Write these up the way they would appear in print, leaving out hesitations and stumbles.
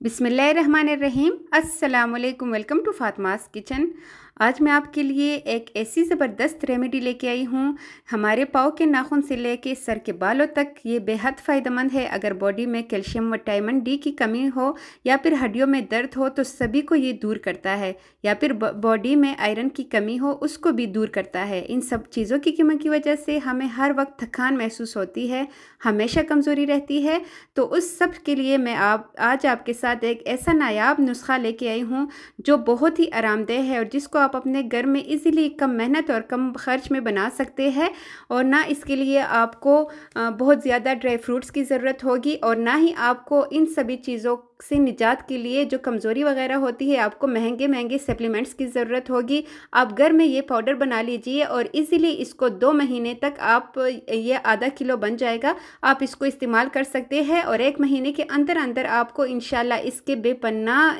बिस्मिल्लाहिर्रहमानिर्रहीम। अस्सलाम वालेकुम। Welcome to Fatima's kitchen. आज मैं आपके लिए एक ऐसी ज़बरदस्त रेमेडी लेके आई हूँ। हमारे पाँव के नाखून से लेके सर के बालों तक ये बेहद फ़ायदेमंद है। अगर बॉडी में कैल्शियम व विटामिन डी की कमी हो या फिर हड्डियों में दर्द हो तो सभी को ये दूर करता है, या फिर बॉडी में आयरन की कमी हो उसको भी दूर करता है। इन सब चीज़ों की कमी की वजह से हमें हर वक्त थकान महसूस होती है, हमेशा कमज़ोरी रहती है। तो उस सब के लिए मैं आज आपके साथ एक ऐसा नायाब नुस्खा लेके आई हूँ जो बहुत ही आरामदेह है और जिसको आप अपने घर में इजीली कम मेहनत और कम खर्च में बना सकते हैं। और ना इसके लिए आपको बहुत ज़्यादा ड्राई फ्रूट्स की ज़रूरत होगी, और ना ही आपको इन सभी चीज़ों से निजात के लिए जो कमज़ोरी वगैरह होती है आपको महंगे महंगे सप्लीमेंट्स की ज़रूरत होगी। आप घर में ये पाउडर बना लीजिए और इजीली इसको 2 महीने तक आप ये आधा किलो बन जाएगा। आप इसको इस्तेमाल कर सकते हैं और 1 महीने के अंदर अंदर आपको इंशाल्लाह इसके बेपन्ना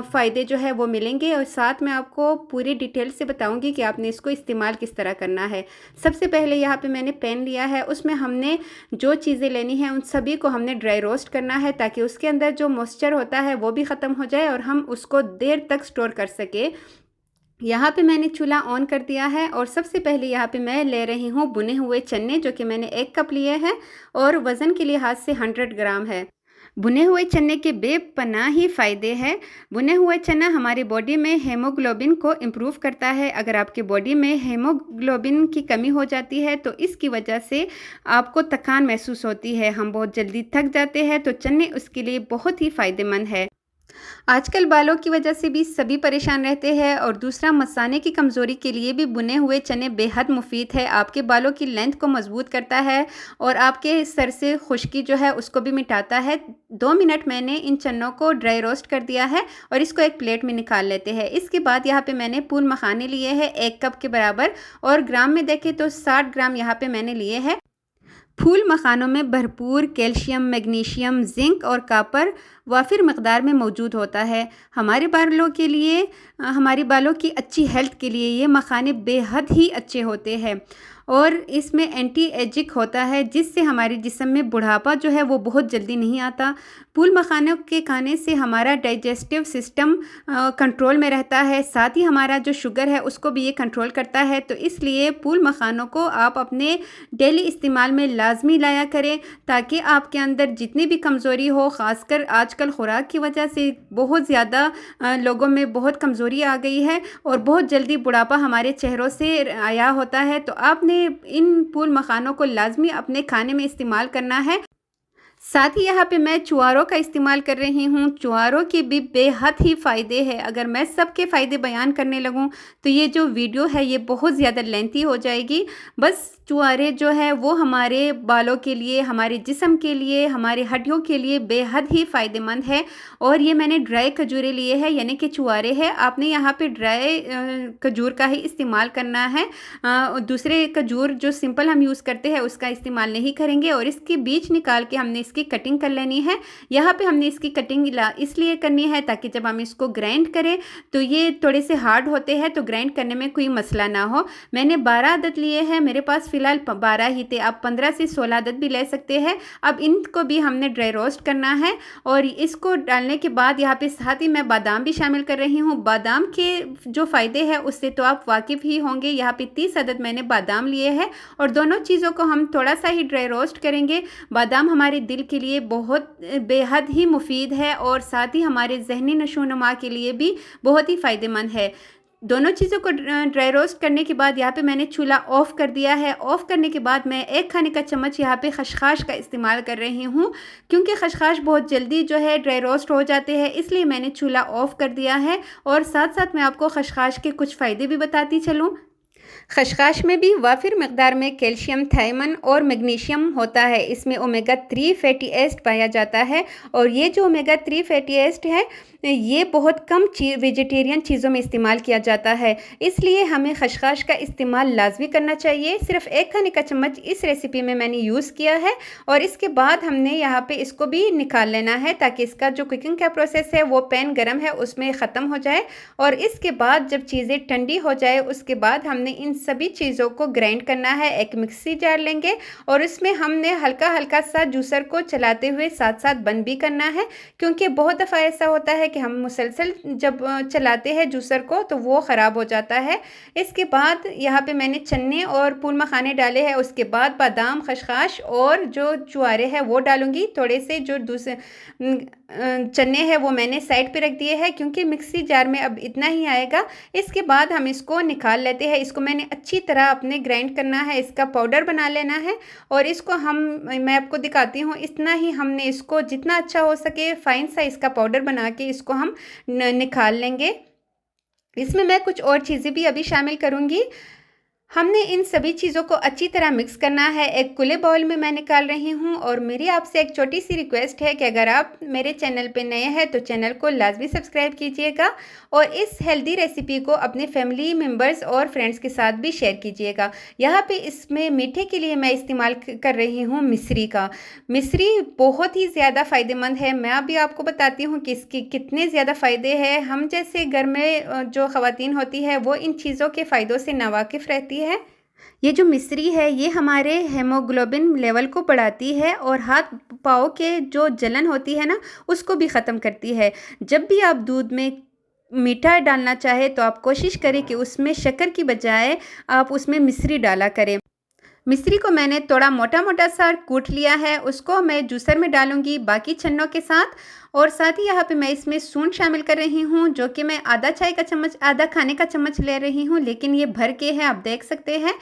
फ़ायदे जो है वो मिलेंगे। और साथ में आपको पूरी डिटेल से बताऊंगी कि आपने इसको इस्तेमाल किस तरह करना है। सबसे पहले यहाँ पे मैंने पैन लिया है, उसमें हमने जो चीज़ें लेनी हैं उन सभी को हमने ड्राई रोस्ट करना है ताकि उसके अंदर जो मॉइस्चर होता है वो भी ख़त्म हो जाए और हम उसको देर तक स्टोर कर सके। यहाँ पे मैंने चूल्हा ऑन कर दिया है और सबसे पहले यहाँ पे मैं ले रही हूँ भुने हुए चने, जो कि मैंने 1 कप लिए हैं और वज़न के लिहाज से 100 ग्राम है। भुने हुए चने के बेपनाह ही फ़ायदे हैं। भुने हुए चना हमारी बॉडी में हेमोग्लोबिन को इम्प्रूव करता है। अगर आपके बॉडी में हेमोग्लोबिन की कमी हो जाती है तो इसकी वजह से आपको थकान महसूस होती है, हम बहुत जल्दी थक जाते हैं, तो चने उसके लिए बहुत ही फ़ायदेमंद है। आजकल बालों की वजह से भी सभी परेशान रहते हैं और दूसरा मसाने की कमज़ोरी के लिए भी भुने हुए चने बेहद मुफीद है। आपके बालों की लेंथ को मजबूत करता है और आपके सर से खुश्की जो है उसको भी मिटाता है। 2 मिनट मैंने इन चनों को ड्राई रोस्ट कर दिया है और इसको एक प्लेट में निकाल लेते हैं। इसके बाद यहाँ पे मैंने फूल मखाने लिए हैं 1 कप के बराबर, और ग्राम में देखें तो 60 ग्राम यहाँ पे मैंने लिए हैं। फूल मखानों में भरपूर कैल्शियम, मैग्नीशियम, जिंक और कॉपर वाफिर मकदार में मौजूद होता है। हमारे बालों के लिए, हमारी बालों की अच्छी हेल्थ के लिए ये मखाने बेहद ही अच्छे होते हैं और इसमें एंटी एजिक होता है, जिससे हमारे जिस्म में बुढ़ापा जो है वो बहुत जल्दी नहीं आता। फूल मखानों के खाने से हमारा डाइजेस्टिव सिस्टम कंट्रोल में रहता है, साथ ही हमारा जो शुगर है उसको भी ये कंट्रोल करता है। तो इसलिए फूल मखानों को आप अपने डेली इस्तेमाल में लाजमी लाया करें ताकि आपके अंदर जितनी भी कमज़ोरी हो, ख़ासकर आजकल खुराक की वजह से बहुत ज़्यादा लोगों में बहुत कमज़ोरी आ गई है और बहुत जल्दी बुढ़ापा हमारे चेहरों से आया होता है। तो आपने इन फूल मखानों को लाजमी अपने खाने में इस्तेमाल करना है। साथ ही यहाँ पे मैं चुआरों का इस्तेमाल कर रही हूँ। चुआरों के भी बेहद ही फ़ायदे हैं। अगर मैं सबके फ़ायदे बयान करने लगूँ तो ये जो वीडियो है ये बहुत ज़्यादा लेंथी हो जाएगी। बस चुआरे जो है वो हमारे बालों के लिए, हमारे जिस्म के लिए, हमारे हड्डियों के लिए बेहद ही फ़ायदेमंद है। और ये मैंने ड्राई खजूरें लिए हैं, यानी कि चुआरे हैं। आपने यहाँ पे ड्राई खजूर का ही इस्तेमाल करना है। दूसरे खजूर जो सिंपल हम यूज़ करते हैं उसका इस्तेमाल नहीं करेंगे। और इसके बीज निकाल के हमने इसकी कटिंग कर लेनी है। यहाँ पे हमने इसकी कटिंग इसलिए करनी है ताकि जब हम इसको ग्राइंड करें तो ये थोड़े से हार्ड होते हैं, तो ग्राइंड करने में कोई मसला ना हो। मैंने 12 अदद लिए हैं, मेरे पास फ़िलहाल 12 ही थे। आप 15 से 16 अदद भी ले सकते हैं। अब इनको भी हमने ड्राई रोस्ट करना है और इसको डालने के बाद यहाँ पे साथ ही मैं बादाम भी शामिल कर रही हूँ। बादाम के जो फ़ायदे हैं उससे तो आप वाकिफ़ ही होंगे। यहाँ पे 30 अदद मैंने बादाम लिए हैं और दोनों चीज़ों को हम थोड़ा सा ही ड्राई रोस्ट करेंगे। बादाम हमारे दिल के लिए बहुत बेहद ही मुफीद है और साथ ही हमारे जहनी नशोनुमा के लिए भी बहुत ही फ़ायदेमंद है। दोनों चीज़ों को ड्राई रोस्ट करने के बाद यहाँ पे मैंने चूल्हा ऑफ़ कर दिया है। ऑफ़ करने के बाद मैं 1 खाने का चम्मच यहाँ पे खसखस का इस्तेमाल कर रही हूँ, क्योंकि खसखस बहुत जल्दी जो है ड्राई रोस्ट हो जाते हैं, इसलिए मैंने चूल्हा ऑफ़ कर दिया है। और साथ साथ मैं आपको खसखस के कुछ फ़ायदे भी बताती चलूँ। खसखस में भी वाफिर मकदार में कैल्शियम, थायमन और मैग्नीशियम होता है। इसमें ओमेगा 3 फैटी एसिड पाया जाता है और ये जो ओमेगा 3 फैटी एसिड है ये बहुत कम वेजिटेरियन चीज़ों में इस्तेमाल किया जाता है, इसलिए हमें खसखस का इस्तेमाल लाजमी करना चाहिए। सिर्फ 1 खाने का चम्मच इस रेसिपी में मैंने यूज़ किया है और इसके बाद हमने यहाँ पे इसको भी निकाल लेना है ताकि इसका जो कुकिंग का प्रोसेस है वो पैन गर्म है उसमें ख़त्म हो जाए। और इसके बाद जब चीज़ें ठंडी हो जाए उसके बाद हमने इन सभी चीज़ों को ग्राइंड करना है। एक मिक्सी जार लेंगे और इसमें हमने हल्का हल्का सा जूसर को चलाते हुए साथ साथ बंद भी करना है, क्योंकि बहुत दफ़ा ऐसा होता है कि हम मुसलसल जब चलाते हैं जूसर को तो वो ख़राब हो जाता है। इसके बाद यहाँ पे मैंने चने और फूल मखाने डाले हैं, उसके बाद बादाम, खसखस और जो चुआरे हैं वो डालूंगी। थोड़े से जो दूसरे चने हैं वो मैंने साइड पे रख दिए हैं, क्योंकि मिक्सी जार में अब इतना ही आएगा। इसके बाद हम इसको निकाल लेते हैं। इसको मैंने अच्छी तरह अपने ग्राइंड करना है, इसका पाउडर बना लेना है। और इसको मैं आपको दिखाती हूँ, इतना ही हमने इसको जितना अच्छा हो सके फाइन सा इसका पाउडर बना के इसको हम निकाल लेंगे। इसमें मैं कुछ और चीज़ें भी अभी शामिल करूँगी। हमने इन सभी चीज़ों को अच्छी तरह मिक्स करना है। एक खुले बाउल में मैं निकाल रही हूँ। और मेरी आपसे एक छोटी सी रिक्वेस्ट है कि अगर आप मेरे चैनल पे नए हैं तो चैनल को लाजमी सब्सक्राइब कीजिएगा और इस हेल्दी रेसिपी को अपने फैमिली मेम्बर्स और फ्रेंड्स के साथ भी शेयर कीजिएगा। यहाँ पे इसमें मीठे के लिए मैं इस्तेमाल कर रही हूँ मिश्री का। मिश्री बहुत ही ज़्यादा फ़ायदेमंद है। मैं अभी आपको बताती हूँ कि इसके कितने ज़्यादा फ़ायदे हैं। हम जैसे घर में जो ख़वातीन होती है वो इन चीज़ों के फ़ायदों से नावाकिफ़ रहती है। ये जो मिश्री है ये हमारे हेमोग्लोबिन लेवल को बढ़ाती है और हाथ पाँव के जो जलन होती है ना उसको भी ख़त्म करती है। जब भी आप दूध में मीठा डालना चाहे तो आप कोशिश करें कि उसमें शक्कर की बजाय आप उसमें मिश्री डाला करें। मिश्री को मैंने थोड़ा मोटा मोटा सा कूट लिया है, उसको मैं जूसर में डालूंगी बाकी चन्नों के साथ। और साथ ही यहाँ पे मैं इसमें सूंठ शामिल कर रही हूँ, जो कि मैं आधा चाय का चम्मच, आधा खाने का चम्मच ले रही हूँ, लेकिन ये भर के है, आप देख सकते हैं।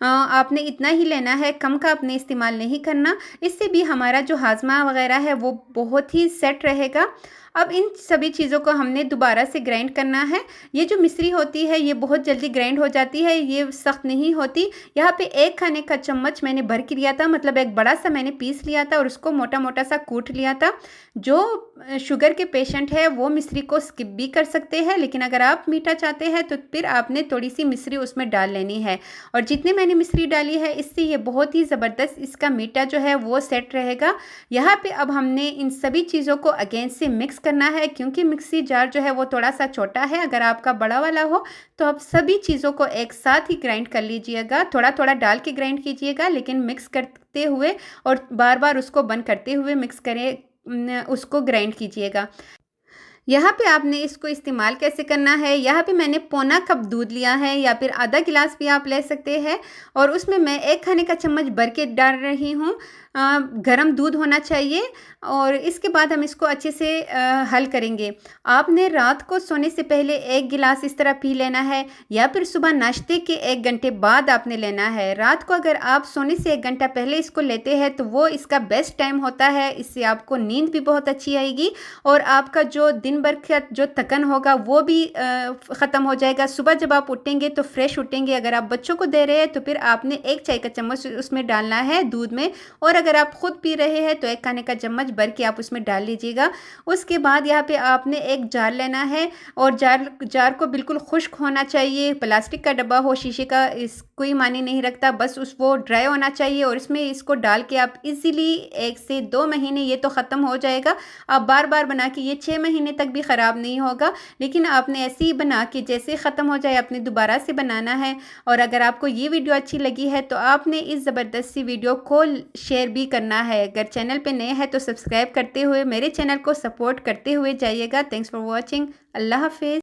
आपने इतना ही लेना है, कम का आपने इस्तेमाल नहीं करना। इससे भी हमारा जो हाजमा वगैरह है वो बहुत ही सेट रहेगा। अब इन सभी चीज़ों को हमने दोबारा से ग्राइंड करना है। ये जो मिश्री होती है ये बहुत जल्दी ग्राइंड हो जाती है, ये सख्त नहीं होती। यहाँ पे एक खाने का चम्मच मैंने भर के लिया था, मतलब एक बड़ा सा मैंने पीस लिया था और उसको मोटा मोटा सा कूट लिया था। जो शुगर के पेशेंट है वो मिश्री को स्किप भी कर सकते हैं, लेकिन अगर आप मीठा चाहते हैं तो फिर आपने थोड़ी सी मिश्री उसमें डाल लेनी है। और जितने मैंने मिश्री डाली है इससे ये बहुत ही ज़बरदस्त इसका मीठा जो है वो सेट रहेगा। यहाँ पे अब हमने इन सभी चीज़ों को अगेन से मिक्स करना है, क्योंकि मिक्सी जार जो है वो थोड़ा सा छोटा है। अगर आपका बड़ा वाला हो तो आप सभी चीज़ों को एक साथ ही ग्राइंड कर लीजिएगा, थोड़ा थोड़ा डाल के ग्राइंड कीजिएगा, लेकिन मिक्स करते हुए और बार बार उसको बंद करते हुए मिक्स करें, उसको ग्राइंड कीजिएगा। यहाँ पे आपने इसको इस्तेमाल कैसे करना है, यहाँ पे मैंने पौना कप दूध लिया है या फिर आधा गिलास भी आप ले सकते हैं। और उसमें मैं एक खाने का चम्मच भर के डाल रही हूँ। गरम दूध होना चाहिए। और इसके बाद हम इसको अच्छे से हल करेंगे। आपने रात को सोने से पहले एक गिलास इस तरह पी लेना है, या फिर सुबह नाश्ते के 1 घंटे बाद आपने लेना है। रात को अगर आप सोने से 1 घंटा पहले इसको लेते हैं तो वो इसका बेस्ट टाइम होता है। इससे आपको नींद भी बहुत अच्छी आएगी और आपका जो दिन भर का जो थकन होगा वो भी ख़त्म हो जाएगा। सुबह जब आप उठेंगे तो फ्रेश उठेंगे। अगर आप बच्चों को दे रहे हैं तो फिर आपने 1 चाय का चम्मच उसमें डालना है दूध में, और अगर आप खुद पी रहे हैं तो 1 खाने का चम्मच भर के आप उसमें डाल लीजिएगा। उसके बाद यहाँ पे आपने एक जार लेना है और जार को बिल्कुल खुश्क होना चाहिए। प्लास्टिक का डब्बा हो, शीशे का, इस कोई मानी नहीं रखता, बस वो ड्राई होना चाहिए। और इसमें इसको डाल के आप इजीली 1 से 2 महीने ये तो ख़त्म हो जाएगा। आप बार बार बना के, ये 6 महीने तक भी ख़राब नहीं होगा, लेकिन आपने ऐसे ही बना के जैसे ख़त्म हो जाए आपने दोबारा से बनाना है। और अगर आपको ये वीडियो अच्छी लगी है तो आपने इस ज़बरदस्त सी वीडियो को शेयर भी करना है। अगर चैनल पे नए हैं तो सब्सक्राइब करते हुए मेरे चैनल को सपोर्ट करते हुए जाइएगा। Thanks for watching. अल्लाह हाफिज़।